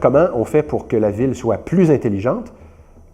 Comment on fait pour que la ville soit plus intelligente?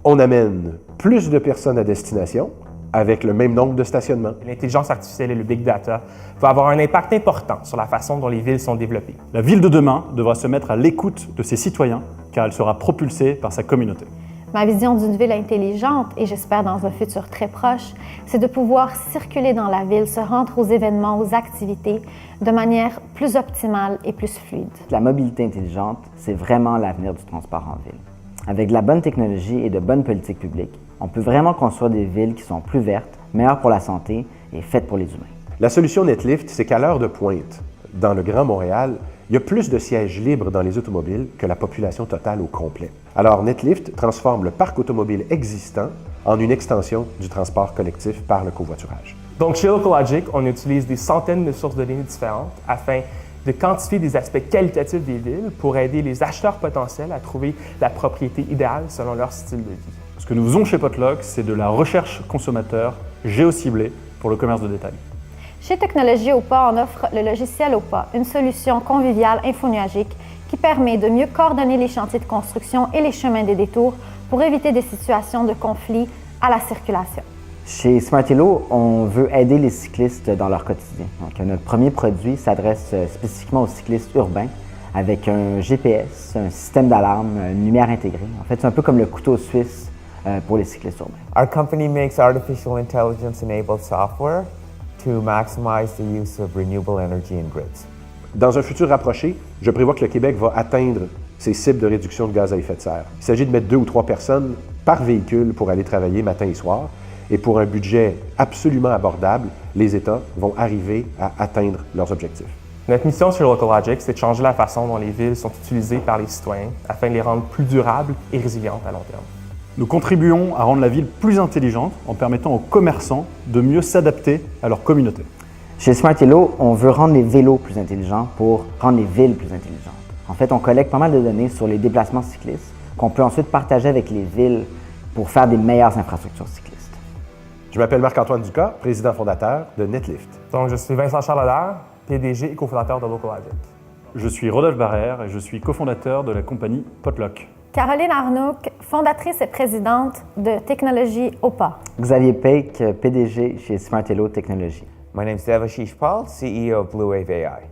On amène plus de personnes à destination avec le même nombre de stationnements. L'intelligence artificielle et le big data vont avoir un impact important sur la façon dont les villes sont développées. La ville de demain devra se mettre à l'écoute de ses citoyens car elle sera propulsée par sa communauté. Ma vision d'une ville intelligente, et j'espère dans un futur très proche, c'est de pouvoir circuler dans la ville, se rendre aux événements, aux activités, de manière plus optimale et plus fluide. La mobilité intelligente, c'est vraiment l'avenir du transport en ville. Avec de la bonne technologie et de bonnes politiques publiques, on peut vraiment construire des villes qui sont plus vertes, meilleures pour la santé et faites pour les humains. La solution Netlift, c'est qu'à l'heure de pointe, dans le Grand Montréal, il y a plus de sièges libres dans les automobiles que la population totale au complet. Alors Netlift transforme le parc automobile existant en une extension du transport collectif par le covoiturage. Donc chez Localogic, on utilise des centaines de sources de données différentes afin de quantifier des aspects qualitatifs des villes pour aider les acheteurs potentiels à trouver la propriété idéale selon leur style de vie. Ce que nous faisons chez Potluck, c'est de la recherche consommateur géociblée pour le commerce de détail. Chez Technologie OPA, on offre le logiciel OPA, une solution conviviale infonuagique qui permet de mieux coordonner les chantiers de construction et les chemins des détours pour éviter des situations de conflit à la circulation. Chez Smartello, on veut aider les cyclistes dans leur quotidien. Donc, notre premier produit s'adresse spécifiquement aux cyclistes urbains avec un GPS, un système d'alarme, une lumière intégrée. En fait, c'est un peu comme le couteau suisse pour les cyclistes urbains. Our company makes artificial intelligence-enabled software to maximize the use of renewable energy in grids. Dans un futur rapproché, je prévois que le Québec va atteindre ses cibles de réduction de gaz à effet de serre. Il s'agit de mettre 2 ou 3 personnes par véhicule pour aller travailler matin et soir. Et pour un budget absolument abordable, les États vont arriver à atteindre leurs objectifs. Notre mission sur Localogic, c'est de changer la façon dont les villes sont utilisées par les citoyens afin de les rendre plus durables et résilientes à long terme. Nous contribuons à rendre la ville plus intelligente en permettant aux commerçants de mieux s'adapter à leur communauté. Chez Smartello, on veut rendre les vélos plus intelligents pour rendre les villes plus intelligentes. En fait, on collecte pas mal de données sur les déplacements cyclistes qu'on peut ensuite partager avec les villes pour faire des meilleures infrastructures cyclistes. Je m'appelle Marc-Antoine Ducas, président fondateur de Netlift. Donc je suis Vincent Charles-Allaire, PDG et cofondateur de Localogic. Je suis Rodolphe Barrère et je suis cofondateur de la compagnie Potluck. Caroline Arnouk, fondatrice et présidente de Technologie OPA. Xavier Peik, PDG chez Smartello Technologies. My name is Devashish Pal, CEO of Blue Wave AI.